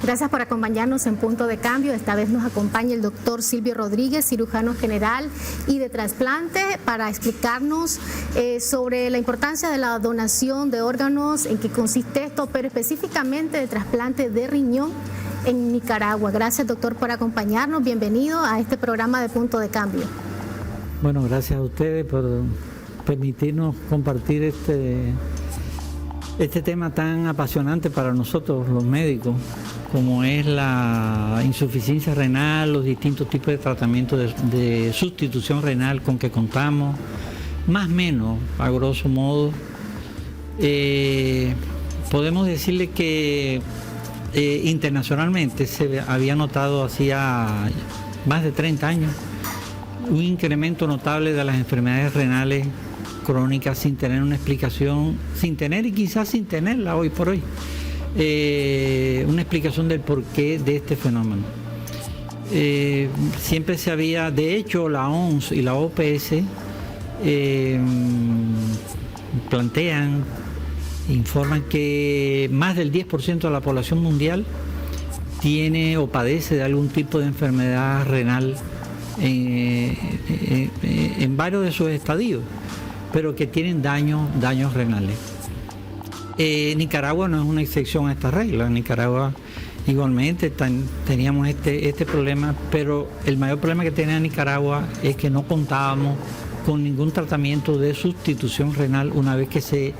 Gracias por acompañarnos en Punto de Cambio. Esta vez nos acompaña el doctor Silvio Rodríguez, cirujano general y de trasplante, para explicarnos sobre la importancia de la donación de órganos, en qué consiste esto, pero específicamente de trasplante de riñón en Nicaragua. Gracias, doctor, por acompañarnos. Bienvenido a este programa de Punto de Cambio. Bueno, gracias a ustedes por permitirnos compartir este tema tan apasionante para nosotros los médicos, como es la insuficiencia renal, los distintos tipos de tratamiento de sustitución renal con que contamos, más o menos, a grosso modo. Podemos decirle que internacionalmente se había notado hacía más de 30 años un incremento notable de las enfermedades renales crónicas sin tener una explicación, sin tener y quizás sin tenerla hoy por hoy, una explicación del porqué de este fenómeno. Siempre se había, de hecho la OMS y la OPS informan que más del 10% de la población mundial tiene o padece de algún tipo de enfermedad renal en varios de sus estadios, pero que tienen daños renales. Nicaragua no es una excepción a esta regla. En Nicaragua igualmente teníamos este problema, pero el mayor problema que tenía Nicaragua es que no contábamos con ningún tratamiento de sustitución renal una vez que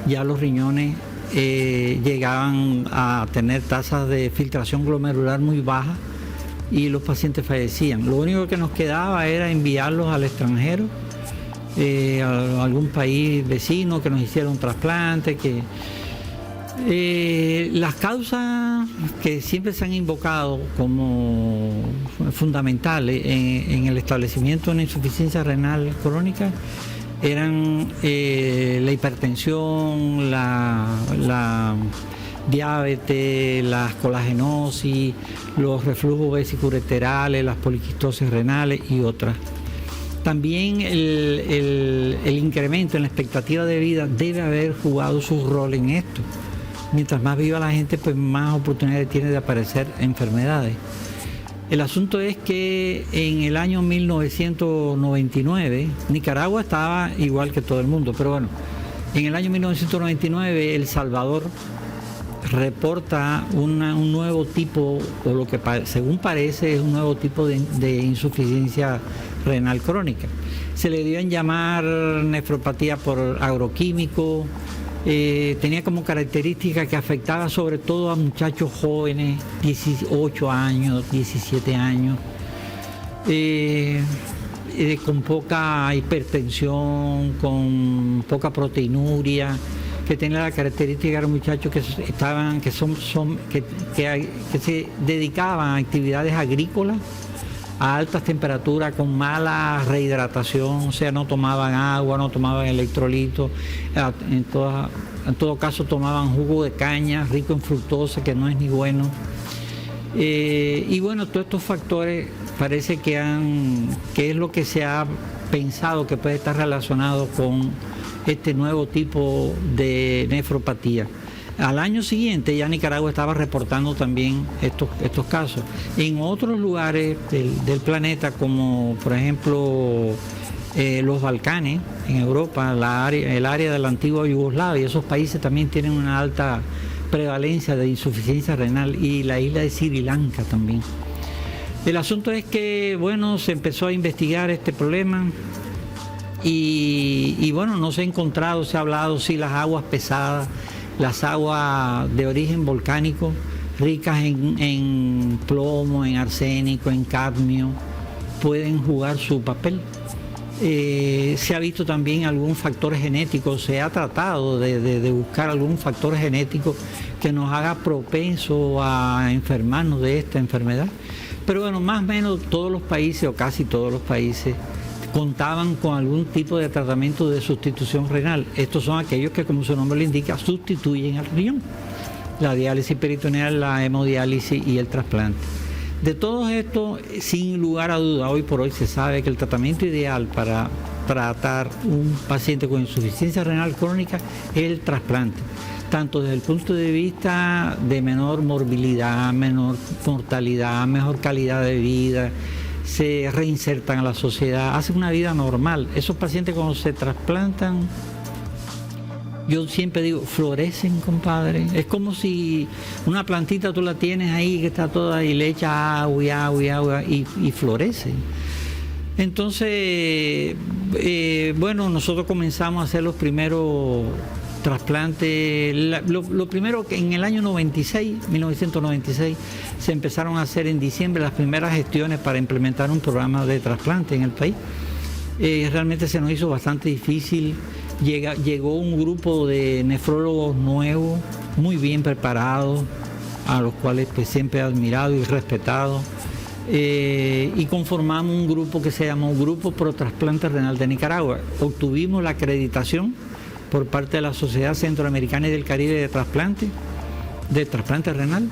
ya los riñones llegaban a tener tasas de filtración glomerular muy bajas y los pacientes fallecían. Lo único que nos quedaba era enviarlos al extranjero, a algún país vecino que nos hiciera un trasplante. Las causas que siempre se han invocado como fundamentales en el establecimiento de una insuficiencia renal crónica eran la hipertensión, la diabetes, las colagenosis, los reflujos vesicureterales, las poliquistosis renales y otras. También el incremento en la expectativa de vida debe haber jugado su rol en esto. Mientras más viva la gente, pues más oportunidades tiene de aparecer enfermedades. El asunto es que en el año 1999, Nicaragua estaba igual que todo el mundo, pero bueno, en el año 1999 El Salvador reporta un nuevo tipo, o lo que según parece es un nuevo tipo de insuficiencia renal crónica. Se le dio en llamar nefropatía por agroquímico. Tenía como característica que afectaba sobre todo a muchachos jóvenes, 18 años, 17 años, con poca hipertensión, con poca proteinuria, que tenía la característica de muchachos que se dedicaban a actividades agrícolas a altas temperaturas, con mala rehidratación, o sea, no tomaban agua, no tomaban electrolitos, en todo caso tomaban jugo de caña rico en fructosa, que no es ni bueno. Y bueno, todos estos factores parece que es lo que se ha pensado que puede estar relacionado con este nuevo tipo de nefropatía. Al año siguiente ya Nicaragua estaba reportando también estos casos. En otros lugares del planeta, como por ejemplo los Balcanes, en Europa, el área de la antigua Yugoslavia, esos países también tienen una alta prevalencia de insuficiencia renal, y la isla de Sri Lanka también. El asunto es que, bueno, se empezó a investigar este problema y bueno, no se ha encontrado, se ha hablado si las aguas pesadas, las aguas de origen volcánico, ricas en plomo, en arsénico, en cadmio, pueden jugar su papel. Se ha visto también algún factor genético, se ha tratado de buscar algún factor genético que nos haga propenso a enfermarnos de esta enfermedad. Pero bueno, más o menos todos los países, o casi todos los países, contaban con algún tipo de tratamiento de sustitución renal. Estos son aquellos que, como su nombre lo indica, sustituyen al riñón. La diálisis peritoneal, la hemodiálisis y el trasplante. De todos estos, sin lugar a duda, hoy por hoy se sabe que el tratamiento ideal para tratar un paciente con insuficiencia renal crónica es el trasplante. tanto desde el punto de vista de menor morbilidad, menor mortalidad, mejor calidad de vida, se reinsertan a la sociedad, hacen una vida normal. Esos pacientes cuando se trasplantan, yo siempre digo, florecen, compadre. Es como si una plantita tú la tienes ahí que está toda y le echas agua y agua y agua y florece. Entonces, bueno, nosotros comenzamos a hacer los primeros trasplantes. Lo primero que en el año 1996, se empezaron a hacer en diciembre las primeras gestiones para implementar un programa de trasplante en el país. Realmente se nos hizo bastante difícil. Llegó un grupo de nefrólogos nuevos, muy bien preparados, a los cuales pues, siempre he admirado y respetado. Y conformamos un grupo que se llamó Grupo Pro Trasplante Renal de Nicaragua. Obtuvimos la acreditación por parte de la Sociedad Centroamericana y del Caribe de trasplante renal.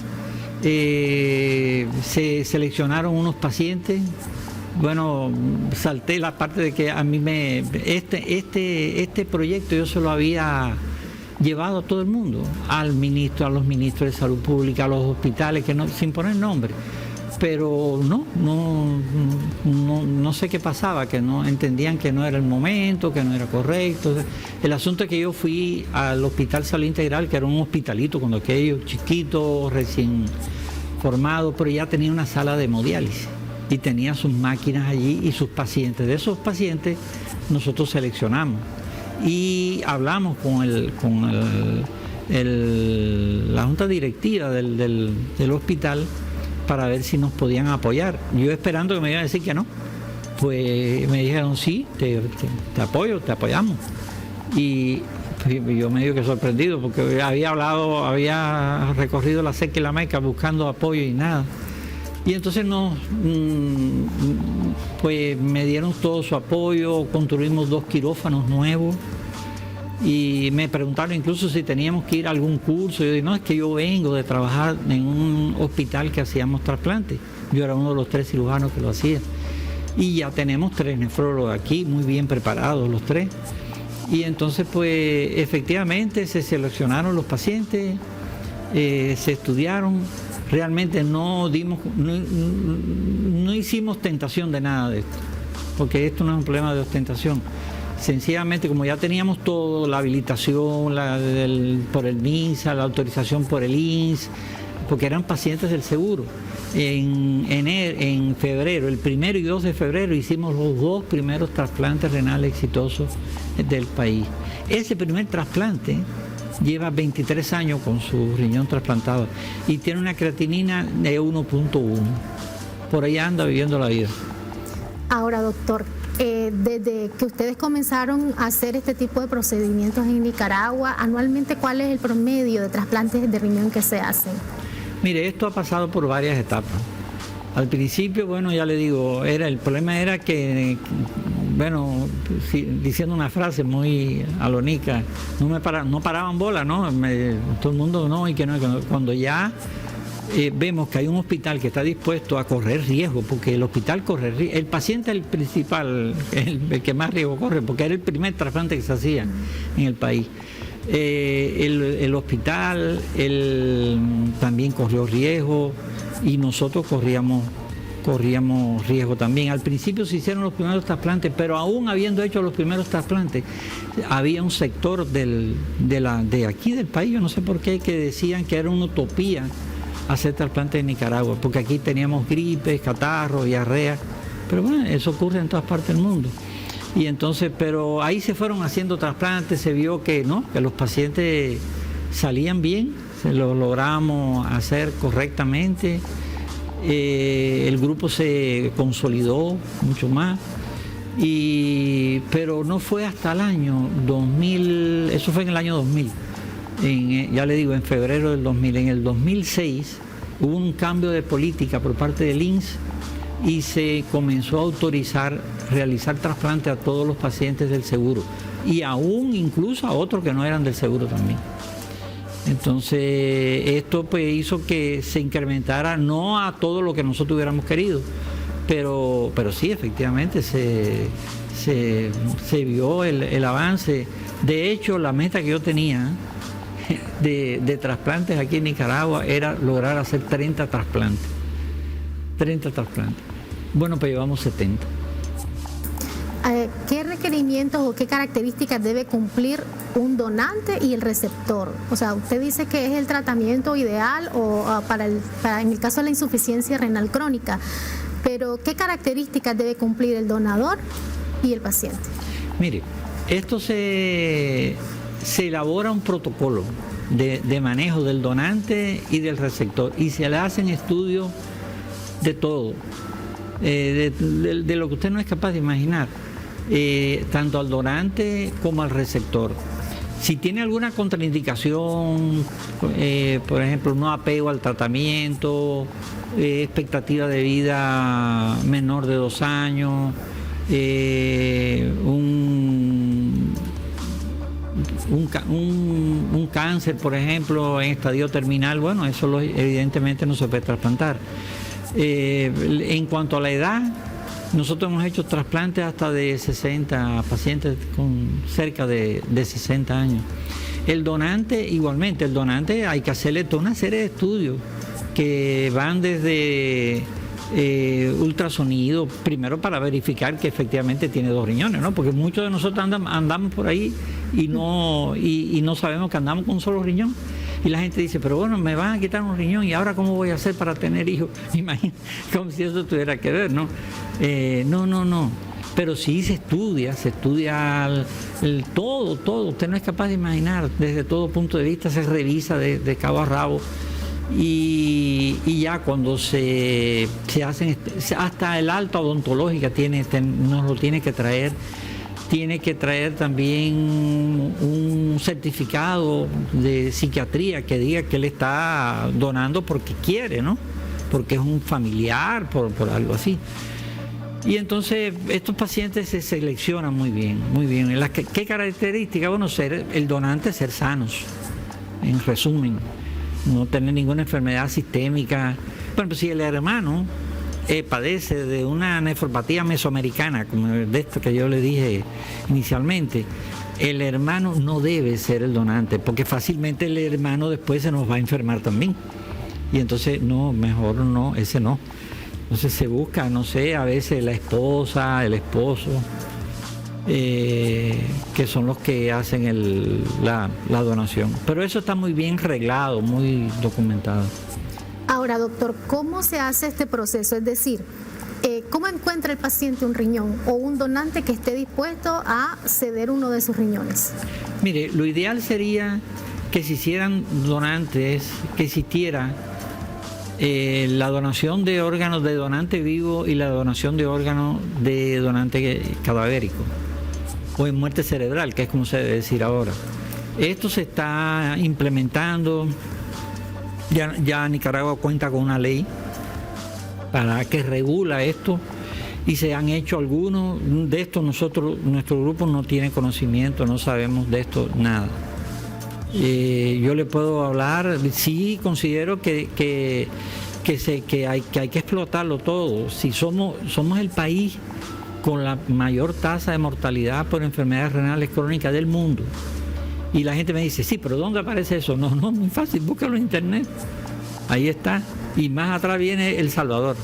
Se seleccionaron unos pacientes. Bueno, salté la parte de que a mí este proyecto yo se lo había llevado a todo el mundo, a los ministros de Salud Pública, a los hospitales, que no, sin poner nombre. Pero no sé qué pasaba, que no entendían que no era el momento, que no era correcto. El asunto es que yo fui al Hospital Salud Integral, que era un hospitalito cuando aquello chiquito, recién formado, pero ya tenía una sala de hemodiálisis y tenía sus máquinas allí y sus pacientes. De esos pacientes nosotros seleccionamos y hablamos con la junta directiva del hospital para ver si nos podían apoyar. Yo esperando que me iban a decir que no. Pues me dijeron sí, te apoyamos. Y yo medio que sorprendido porque había recorrido la Seca y la Meca buscando apoyo y nada. Y entonces pues me dieron todo su apoyo, construimos 2 quirófanos nuevos. Y me preguntaron incluso si teníamos que ir a algún curso. Yo dije, no, es que yo vengo de trabajar en un hospital que hacíamos trasplantes. Yo era uno de los 3 cirujanos que lo hacía. Y ya tenemos 3 nefrólogos aquí, muy bien preparados los 3. Y entonces, pues, efectivamente se seleccionaron los pacientes, se estudiaron. Realmente no hicimos tentación de nada de esto, porque esto no es un problema de ostentación. Sencillamente, como ya teníamos todo, la habilitación por el MINSA, la autorización por el INS, porque eran pacientes del seguro. En febrero, el 1 y 2 de febrero, hicimos los 2 primeros trasplantes renales exitosos del país. Ese primer trasplante lleva 23 años con su riñón trasplantado y tiene una creatinina de 1.1. Por ahí anda viviendo la vida. Ahora, doctor, desde que ustedes comenzaron a hacer este tipo de procedimientos en Nicaragua, anualmente, ¿cuál es el promedio de trasplantes de riñón que se hacen? Mire, esto ha pasado por varias etapas. Al principio, bueno, ya le digo, el problema era que, bueno, diciendo una frase muy alónica, no paraban bola, ¿no? Todo el mundo no, y que no, cuando ya vemos que hay un hospital que está dispuesto a correr riesgo, porque el hospital corre riesgo, el paciente es el principal, el que más riesgo corre, porque era el primer trasplante que se hacía en el país. El hospital también corrió riesgo y nosotros corríamos riesgo también. Al principio se hicieron los primeros trasplantes, pero aún habiendo hecho los primeros trasplantes, había un sector de aquí del país, yo no sé por qué, que decían que era una utopía hacer trasplantes en Nicaragua, porque aquí teníamos gripes, catarro, diarrea, pero bueno, eso ocurre en todas partes del mundo. Y entonces, pero ahí se fueron haciendo trasplantes, se vio que no, que los pacientes salían bien, se lo logramos hacer correctamente. El grupo se consolidó mucho más, pero no fue hasta el año 2000, eso fue en el año 2000, ya le digo, en febrero del 2000. En el 2006 hubo un cambio de política por parte del INS y se comenzó a autorizar realizar trasplantes a todos los pacientes del seguro y aún incluso a otros que no eran del seguro también. Entonces esto pues hizo que se incrementara, no a todo lo que nosotros hubiéramos querido, pero sí, efectivamente se vio el avance. De hecho, la meta que yo tenía de trasplantes aquí en Nicaragua era lograr hacer 30 trasplantes. 30 trasplantes. Bueno, pues llevamos 70. ¿Qué requerimientos o qué características debe cumplir un donante y el receptor? O sea, usted dice que es el tratamiento ideal para en el caso de la insuficiencia renal crónica, pero ¿qué características debe cumplir el donador y el paciente? Mire, esto se elabora un protocolo de manejo del donante y del receptor y se le hacen estudios de todo, de lo que usted no es capaz de imaginar. Tanto al donante como al receptor. Si tiene alguna contraindicación, por ejemplo, no apego al tratamiento, expectativa de vida menor de 2 años, un cáncer, por ejemplo, en estadio terminal, bueno, eso evidentemente no se puede trasplantar. En cuanto a la edad, nosotros hemos hecho trasplantes hasta de 60 pacientes con cerca de 60 años. El donante, igualmente, el donante hay que hacerle toda una serie de estudios que van desde ultrasonido, primero para verificar que efectivamente tiene 2 riñones, ¿no? Porque muchos de nosotros andamos por ahí y no sabemos que andamos con un solo riñón. Y la gente dice, pero bueno, me van a quitar un riñón y ahora ¿cómo voy a hacer para tener hijos? Imagina, como si eso tuviera que ver, ¿no? No. Pero sí se estudia todo. Usted no es capaz de imaginar, desde todo punto de vista se revisa de cabo a rabo. Y ya cuando se hacen, hasta el alta odontológica nos lo tiene que traer. Tiene que traer también un certificado de psiquiatría que diga que él está donando porque quiere, ¿no? Porque es un familiar, por algo así. Y entonces estos pacientes se seleccionan muy bien, muy bien. ¿Qué características? Bueno, el donante ser sanos, en resumen, no tener ninguna enfermedad sistémica. Bueno, si el hermano padece de una nefropatía mesoamericana, como de esto que yo le dije inicialmente, el hermano no debe ser el donante, porque fácilmente el hermano después se nos va a enfermar también. Y entonces, no, mejor no, ese no. Entonces se busca, no sé, a veces la esposa, el esposo, que son los que hacen la donación. Pero eso está muy bien reglado, muy documentado. Ahora, doctor, ¿cómo se hace este proceso? Es decir, ¿cómo encuentra el paciente un riñón o un donante que esté dispuesto a ceder uno de sus riñones? Mire, lo ideal sería que se hicieran donantes, que existiera la donación de órganos de donante vivo y la donación de órganos de donante cadavérico o en muerte cerebral, que es como se debe decir ahora. Esto se está implementando. Ya Nicaragua cuenta con una ley para que regula esto y se han hecho algunos de estos. Nuestro grupo no tiene conocimiento, no sabemos de esto nada. Yo le puedo hablar, sí considero que hay que explotarlo todo. Si somos el país con la mayor tasa de mortalidad por enfermedades renales crónicas del mundo. Y la gente me dice, sí, pero ¿dónde aparece eso? No, muy fácil, búscalo en internet. Ahí está. Y más atrás viene El Salvador,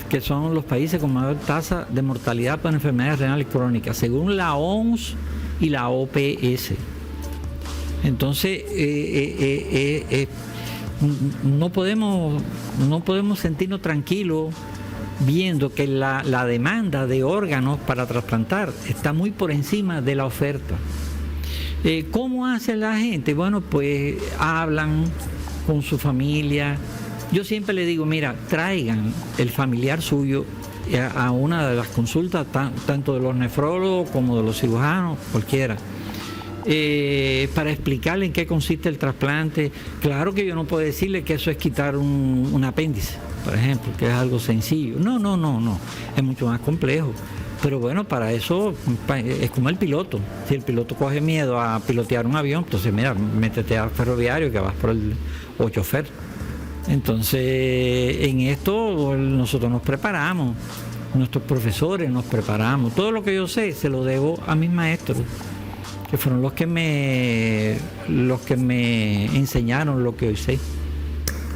que son los países con mayor tasa de mortalidad por enfermedades renales crónicas, según la OMS y la OPS. Entonces, no podemos sentirnos tranquilos viendo que la demanda de órganos para trasplantar está muy por encima de la oferta. ¿Cómo hace la gente? Bueno, pues hablan con su familia. Yo siempre le digo, mira, traigan el familiar suyo a una de las consultas, tanto de los nefrólogos como de los cirujanos, cualquiera, para explicarle en qué consiste el trasplante. Claro que yo no puedo decirle que eso es quitar un apéndice, por ejemplo, que es algo sencillo. No, es mucho más complejo. Pero bueno, para eso es como el piloto. Si el piloto coge miedo a pilotear un avión, entonces mira, métete al ferroviario que vas por o chofer. Entonces, en esto nosotros nos preparamos, nuestros profesores nos preparamos. Todo lo que yo sé se lo debo a mis maestros, que fueron los que me enseñaron lo que hoy sé.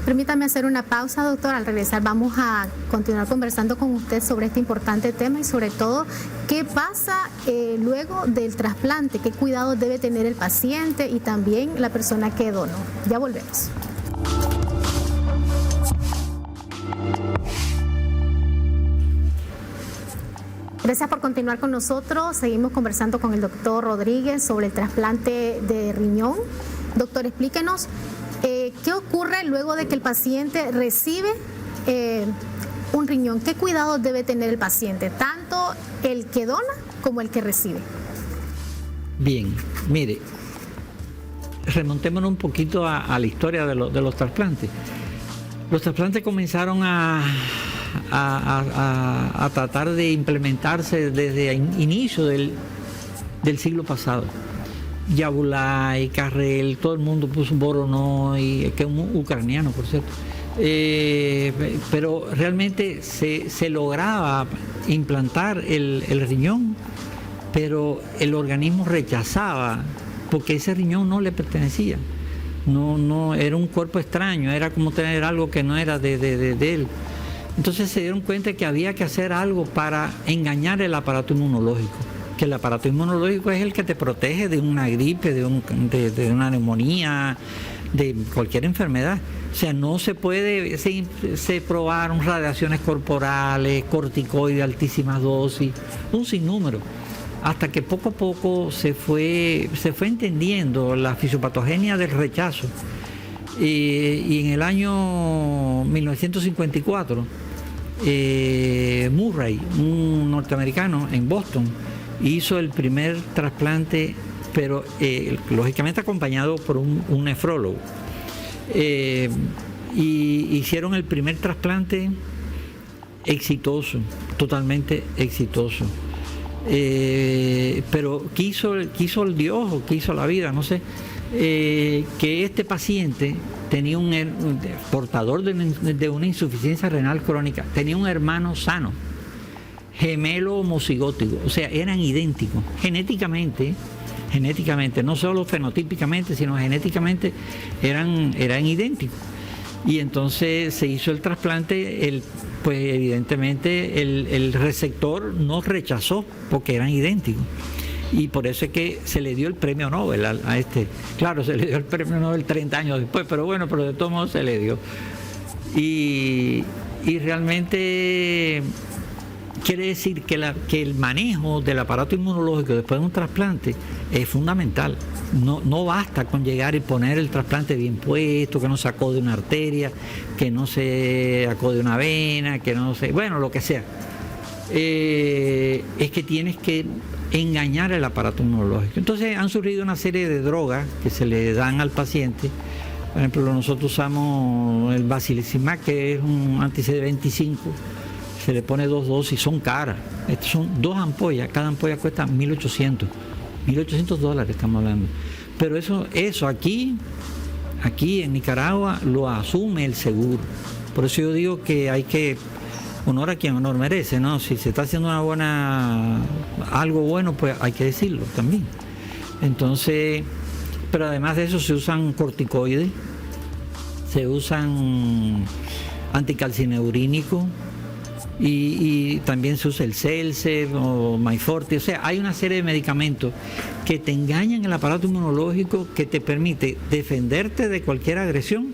Permítame hacer una pausa, doctor. Al regresar vamos a continuar conversando con usted sobre este importante tema y sobre todo qué pasa luego del trasplante, qué cuidados debe tener el paciente y también la persona que donó. Ya volvemos. Gracias por continuar con nosotros. Seguimos conversando con el doctor Rodríguez sobre el trasplante de riñón. Doctor, explíquenos qué ocurre luego de que el paciente recibe un riñón. ¿Qué cuidados debe tener el paciente, tanto el que dona como el que recibe? Bien, mire, remontémonos un poquito a la historia de los trasplantes. Los trasplantes comenzaron a tratar de implementarse desde el inicio del siglo pasado. Yabulay, Carrel, todo el mundo puso Voronoi, que es un ucraniano, por cierto. Pero realmente se lograba implantar el riñón, pero el organismo rechazaba, porque ese riñón no le pertenecía. No, era un cuerpo extraño, era como tener algo que no era de él. Entonces se dieron cuenta que había que hacer algo para engañar el aparato inmunológico, que el aparato inmunológico es el que te protege de una gripe, de una neumonía, de cualquier enfermedad. O sea, no se puede, se probaron radiaciones corporales, corticoides de altísimas dosis, un sinnúmero, hasta que poco a poco se fue entendiendo la fisiopatogenia del rechazo. Y en el año 1954, Murray, un norteamericano en Boston, hizo el primer trasplante, pero lógicamente acompañado por un nefrólogo. Y hicieron el primer trasplante exitoso, totalmente exitoso. Pero quiso el Dios o quiso la vida, no sé, que este paciente tenía portador de una insuficiencia renal crónica, tenía un hermano sano, gemelo homocigótico, o sea, eran idénticos, genéticamente, no solo fenotípicamente, sino genéticamente eran idénticos. Y entonces se hizo el trasplante, pues evidentemente el receptor no rechazó porque eran idénticos. Y por eso es que se le dio el premio Nobel a este. Claro, se le dio el premio Nobel 30 años después, pero bueno, pero de todos modos se le dio. Y realmente quiere decir que el manejo del aparato inmunológico después de un trasplante es fundamental. No basta con llegar y poner el trasplante bien puesto, que no se acode una arteria, que no se acode una vena, que no se... bueno, lo que sea. Es que tienes que engañar el aparato inmunológico. Entonces han surgido una serie de drogas que se le dan al paciente. Por ejemplo, nosotros usamos el Basilicimac, que es un anti-CD25. Se le pone 2 dosis, son caras. Estas son 2 ampollas, cada ampolla cuesta $1,800 estamos hablando. Pero eso aquí en Nicaragua lo asume el seguro. Por eso yo digo que hay que honor a quien honor merece, ¿no? Si se está haciendo algo bueno, pues hay que decirlo también. Entonces, pero además de eso se usan corticoides, se usan anticalcineurínicos, y también se usa el Celce o Myforte. O sea, hay una serie de medicamentos que te engañan el aparato inmunológico, que te permite defenderte de cualquier agresión,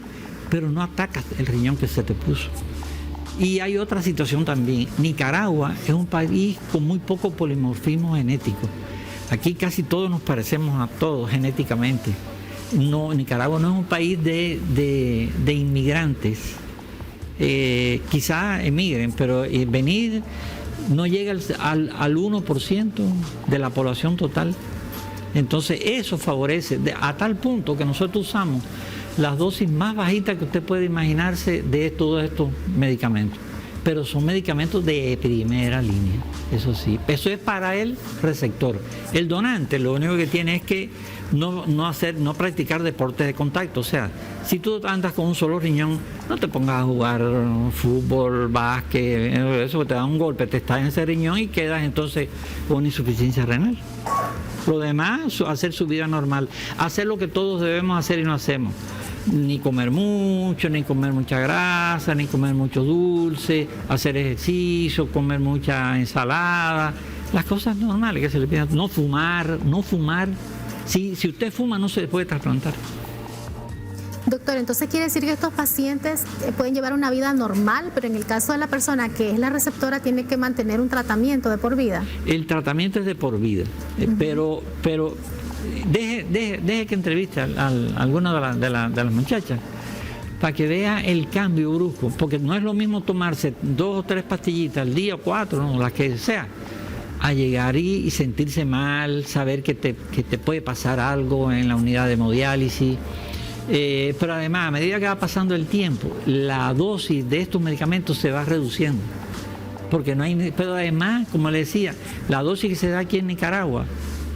pero no atacas el riñón que se te puso. Y hay otra situación también. Nicaragua es un país con muy poco polimorfismo genético. Aquí casi todos nos parecemos a todos genéticamente. No, Nicaragua no es un país de inmigrantes. Quizá emigren, pero venir no llega al 1% de la población total. Entonces eso favorece a tal punto que nosotros usamos las dosis más bajitas que usted puede imaginarse de todos estos medicamentos, pero son medicamentos de primera línea, eso sí. Eso es para el receptor. El donante lo único que tiene es que no practicar deportes de contacto. O sea, si tú andas con un solo riñón, no te pongas a jugar fútbol, básquet, eso te da un golpe, te estás en ese riñón y quedas entonces con insuficiencia renal. Lo demás, hacer su vida normal. Hacer lo que todos debemos hacer y no hacemos. Ni comer mucho, ni comer mucha grasa, ni comer mucho dulce, hacer ejercicio, comer mucha ensalada. Las cosas normales que se le piden. No fumar. Si usted fuma, no se puede trasplantar. Doctor, entonces quiere decir que estos pacientes pueden llevar una vida normal, pero en el caso de la persona que es la receptora tiene que mantener un tratamiento de por vida. El tratamiento es de por vida, pero deje que entreviste a alguna de las muchachas para que vea el cambio brusco, porque no es lo mismo tomarse 2 o 3 pastillitas al día o 4, no, las que sea, a llegar y sentirse mal, saber que te puede pasar algo en la unidad de hemodiálisis. Pero además, a medida que va pasando el tiempo, la dosis de estos medicamentos se va reduciendo. Porque no hay, pero además, como le decía, la dosis que se da aquí en Nicaragua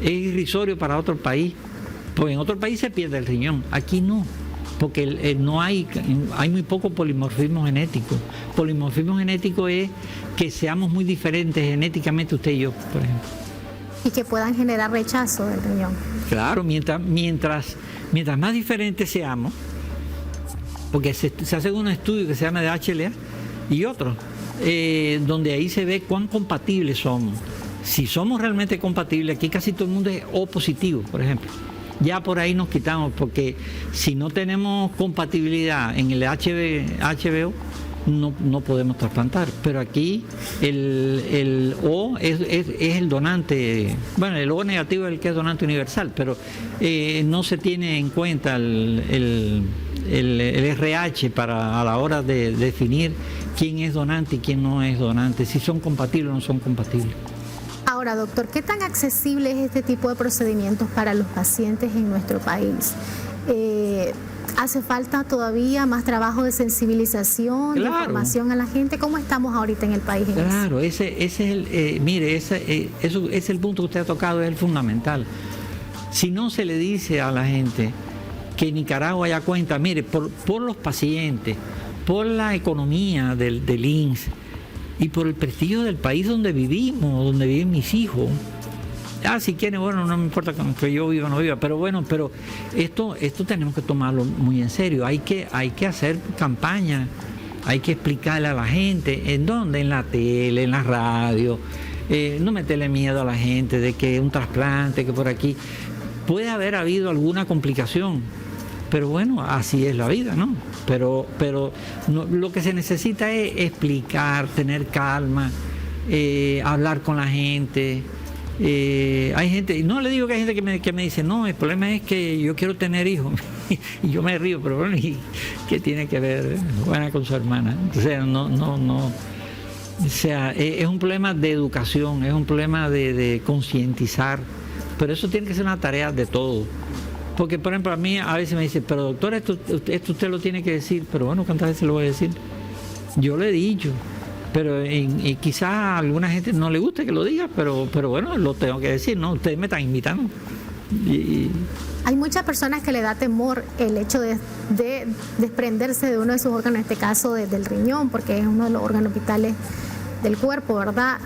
es irrisorio para otro país. Porque en otro país se pierde el riñón, aquí no. Porque no hay muy poco polimorfismo genético. Polimorfismo genético es que seamos muy diferentes genéticamente usted y yo, por ejemplo. Y que puedan generar rechazo del riñón. Claro, mientras más diferentes seamos, porque se hace un estudio que se llama de HLA y otro, donde ahí se ve cuán compatibles somos. Si somos realmente compatibles, aquí casi todo el mundo es O positivo, por ejemplo. Ya por ahí nos quitamos, porque si no tenemos compatibilidad en el HBO, no podemos trasplantar. Pero aquí el O es el donante, bueno, el O negativo es el que es donante universal, pero no se tiene en cuenta el RH a la hora de definir quién es donante y quién no es donante, si son compatibles o no son compatibles. Ahora, doctor, ¿qué tan accesible es este tipo de procedimientos para los pacientes en nuestro país? ¿Hace falta todavía más trabajo de sensibilización, de información a la gente? ¿Cómo estamos ahorita en el país? Claro, ese es el punto que usted ha tocado, es el fundamental. Si no se le dice a la gente que Nicaragua haya cuenta, mire, por los pacientes, por la economía del INSS y por el prestigio del país donde vivimos, donde viven mis hijos. Si quieren, bueno, no me importa que yo viva o no viva, pero bueno, esto tenemos que tomarlo muy en serio. Hay que hacer campaña, hay que explicarle a la gente, ¿en dónde? En la tele, en la radio, no meterle miedo a la gente de que un trasplante, que por aquí puede haber habido alguna complicación, pero bueno, así es la vida, ¿no? Pero no, lo que se necesita es explicar, tener calma, hablar con la gente. Hay gente, no le digo que hay gente que me dice, no, el problema es que yo quiero tener hijos. Y yo me río, pero bueno, ¿y qué tiene que ver buena con su hermana? O sea, no. O sea, es un problema de educación, es un problema de concientizar, pero eso tiene que ser una tarea de todos. Porque, por ejemplo, a mí a veces me dice, pero doctor, esto usted lo tiene que decir, pero bueno, ¿cuántas veces lo voy a decir? Yo le he dicho. Pero quizás a alguna gente no le guste que lo diga, pero bueno, lo tengo que decir, ¿no? Ustedes me están invitando. Hay muchas personas que le da temor el hecho de desprenderse de uno de sus órganos, en este caso del riñón, porque es uno de los órganos vitales del cuerpo, ¿verdad?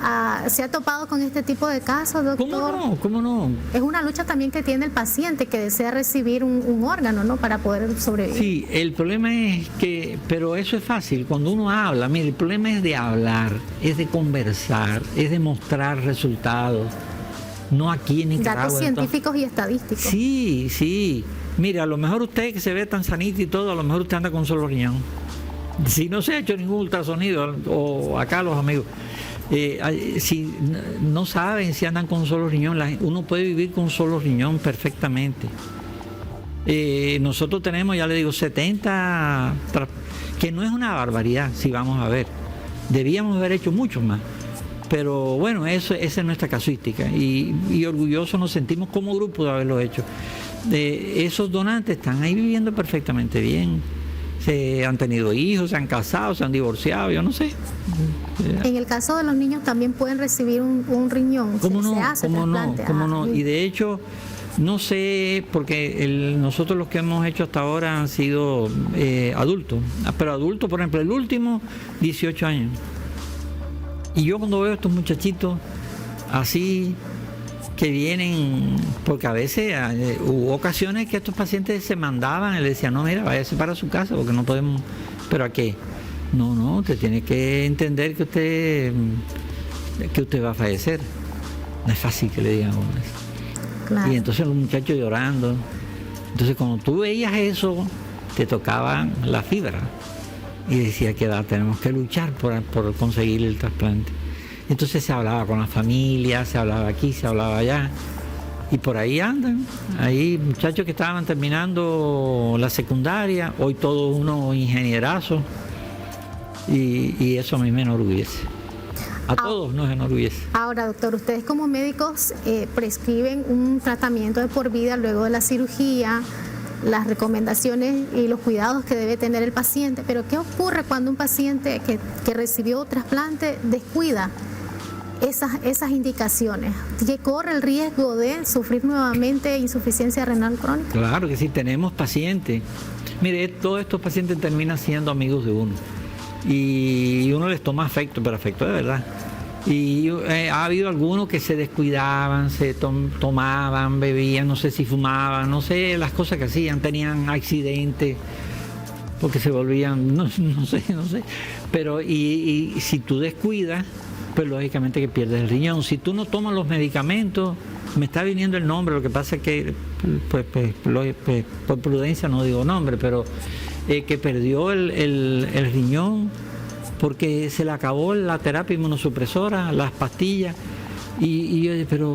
¿Se ha topado con este tipo de casos, doctor? ¿Cómo no? Es una lucha también que tiene el paciente que desea recibir un órgano, ¿no? Para poder sobrevivir. Sí, el problema es que, pero eso es fácil, cuando uno habla, mire, el problema es de hablar, es de conversar, es de mostrar resultados, no aquí en Nicaragua. Datos científicos y estadísticos. Sí, mire, a lo mejor usted que se ve tan sanito y todo, a lo mejor usted anda con un solo riñón. Si no se ha hecho ningún ultrasonido, o acá los amigos, si no saben si andan con un solo riñón, uno puede vivir con un solo riñón perfectamente. Nosotros tenemos, ya le digo, 70, que no es una barbaridad, si vamos a ver. Debíamos haber hecho mucho más. Pero bueno, esa es nuestra casuística y orgullosos nos sentimos como grupo de haberlo hecho. Esos donantes están ahí viviendo perfectamente bien. Se han tenido hijos, se han casado, se han divorciado, yo no sé. En el caso de los niños también pueden recibir un riñón. ¿Cómo no? Se hace ¿Cómo trasplante. no? Y de hecho, no sé, porque nosotros los que hemos hecho hasta ahora han sido adultos. Pero adultos, por ejemplo, el último, 18 años. Y yo cuando veo a estos muchachitos así, que vienen, porque a veces hubo ocasiones que estos pacientes se mandaban y le decían, no, mira, váyase para su casa porque no podemos, ¿pero a qué? No, usted tiene que entender que usted va a fallecer. No es fácil que le digan a uno eso. Claro. Y entonces los muchachos llorando. Entonces cuando tú veías eso, te tocaban la fibra. Y decía que tenemos que luchar por conseguir el trasplante. Entonces se hablaba con la familia, se hablaba aquí, se hablaba allá. Y por ahí andan. Hay muchachos que estaban terminando la secundaria, hoy todos unos ingenierazos. Y eso a mí me enorgullece. A todos nos enorgullece. Ahora, doctor, ustedes como médicos prescriben un tratamiento de por vida luego de la cirugía, las recomendaciones y los cuidados que debe tener el paciente, pero ¿qué ocurre cuando un paciente que recibió trasplante descuida esas indicaciones? ¿Que corre el riesgo de sufrir nuevamente insuficiencia renal crónica? Claro que sí, tenemos pacientes. Mire, todos estos pacientes terminan siendo amigos de uno. Y uno les toma afecto, pero afecto de verdad. Y ha habido algunos que se descuidaban, se tomaban, bebían, no sé si fumaban, no sé las cosas que hacían, tenían accidentes, porque se volvían, no sé. Pero y si tú descuidas, pues lógicamente que pierdes el riñón. Si tú no tomas los medicamentos, me está viniendo el nombre, lo que pasa es que, pues, por prudencia no digo nombre, pero que perdió el riñón porque se le acabó la terapia inmunosupresora, las pastillas, y yo,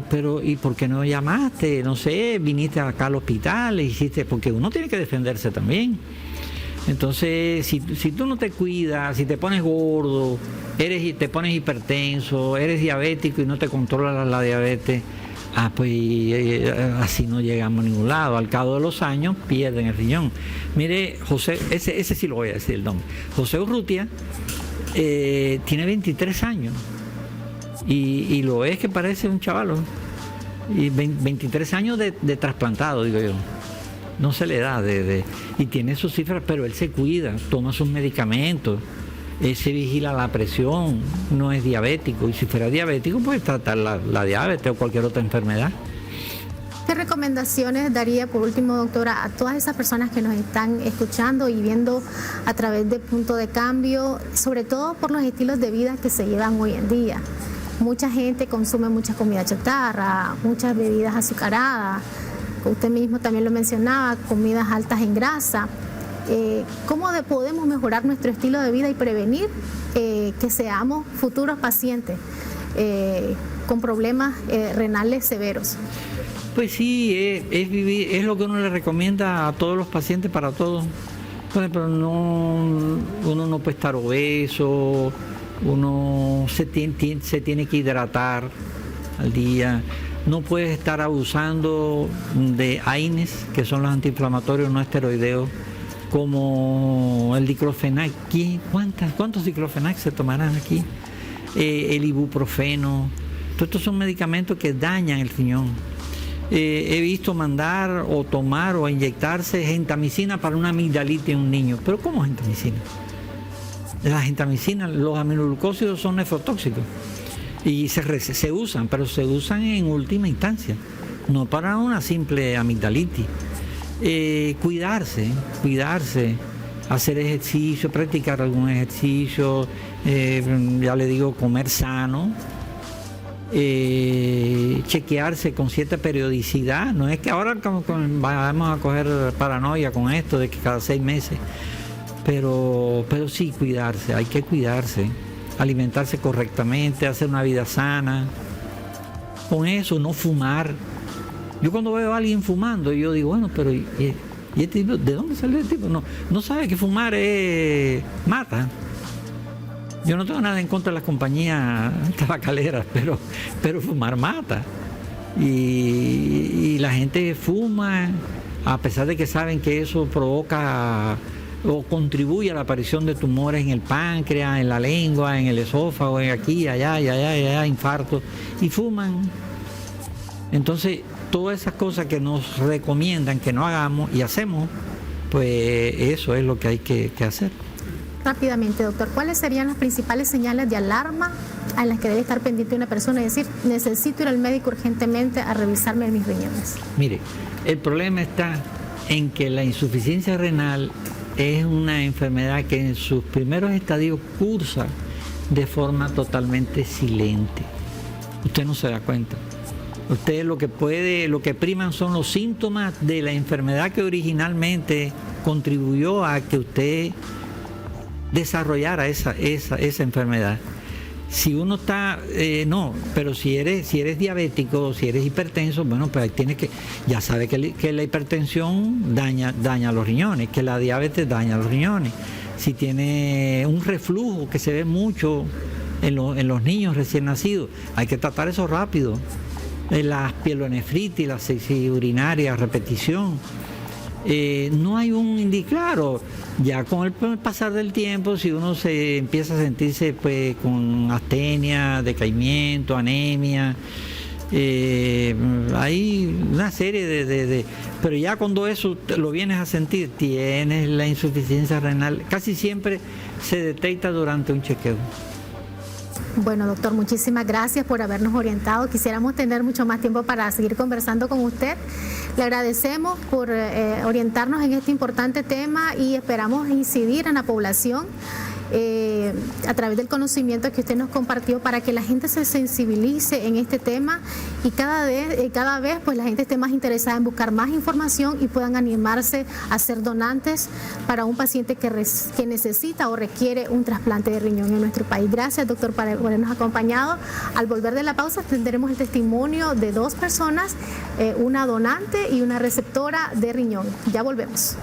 pero ¿y por qué no llamaste? No sé, viniste acá al hospital, hiciste, porque uno tiene que defenderse también. Entonces, si tú no te cuidas, si te pones gordo, te pones hipertenso, eres diabético y no te controlas la diabetes, pues así no llegamos a ningún lado. Al cabo de los años pierden el riñón. Mire, José, ese sí lo voy a decir el nombre. José Urrutia tiene 23 años y lo es que parece un chavalo. Y 23 años de trasplantado, digo yo. No se le da y tiene sus cifras, pero él se cuida, toma sus medicamentos, se vigila la presión, no es diabético, y si fuera diabético puede tratar la diabetes o cualquier otra enfermedad. ¿Qué recomendaciones daría, por último, doctora, a todas esas personas que nos están escuchando y viendo a través de Punto de Cambio, sobre todo por los estilos de vida que se llevan hoy en día? Mucha gente consume mucha comida chatarra, muchas bebidas azucaradas, usted mismo también lo mencionaba, comidas altas en grasa. ¿Cómo podemos mejorar nuestro estilo de vida y prevenir que seamos futuros pacientes con problemas renales severos? Pues sí, es lo que uno le recomienda a todos los pacientes, para todos. Pero uno no puede estar obeso, uno se tiene que hidratar al día. No puedes estar abusando de AINES, que son los antiinflamatorios no esteroideos, como el diclofenac. ¿Cuántos diclofenac se tomarán aquí? El ibuprofeno. Todos estos son medicamentos que dañan el riñón. He visto mandar o tomar o inyectarse gentamicina para una amigdalitis en un niño. ¿Pero cómo gentamicina? La gentamicina, los aminoglucósidos son nefrotóxicos. Y se usan, pero se usan en última instancia, no para una simple amigdalitis. Cuidarse, hacer ejercicio, practicar algún ejercicio, ya le digo, comer sano, chequearse con cierta periodicidad. No es que ahora vamos a coger paranoia con esto de que cada 6 meses, pero sí cuidarse, hay que cuidarse. Alimentarse correctamente, hacer una vida sana. Con eso, no fumar. Yo cuando veo a alguien fumando, yo digo, bueno, pero ¿y este tipo, de dónde sale este tipo? No sabe que fumar mata. Yo no tengo nada en contra de las compañías tabacaleras, pero fumar mata. Y la gente fuma, a pesar de que saben que eso provoca o contribuye a la aparición de tumores en el páncreas, en la lengua, en el esófago, aquí, allá, infartos, y fuman. Entonces, todas esas cosas que nos recomiendan que no hagamos y hacemos, pues eso es lo que hay que hacer. rápidamente, doctor, ¿cuáles serían las principales señales de alarma a las que debe estar pendiente una persona y decir, necesito ir al médico urgentemente a revisarme mis riñones? Mire, el problema está en que la insuficiencia renal es una enfermedad que en sus primeros estadios cursa de forma totalmente silente. Usted no se da cuenta. Usted lo que priman son los síntomas de la enfermedad que originalmente contribuyó a que usted desarrollara esa enfermedad. Si uno está, pero si eres diabético, si eres hipertenso, bueno, pues tienes que, ya sabe que la hipertensión daña los riñones, que la diabetes daña los riñones. Si tiene un reflujo que se ve mucho en los niños recién nacidos, hay que tratar eso rápido. Las pielonefritis, la sepsis urinaria, repetición. No hay un claro, ya con el pasar del tiempo, si uno se empieza a sentirse pues con astenia, decaimiento, anemia, hay una serie pero ya cuando eso lo vienes a sentir, tienes la insuficiencia renal, casi siempre se detecta durante un chequeo. Bueno, doctor, muchísimas gracias por habernos orientado. Quisiéramos tener mucho más tiempo para seguir conversando con usted. Le agradecemos por orientarnos en este importante tema y esperamos incidir en la población a través del conocimiento que usted nos compartió para que la gente se sensibilice en este tema y cada vez pues la gente esté más interesada en buscar más información y puedan animarse a ser donantes para un paciente que necesita o requiere un trasplante de riñón en nuestro país. Gracias, doctor, por habernos acompañado. Al volver de la pausa tendremos el testimonio de dos personas, una donante y una receptora de riñón. Ya volvemos.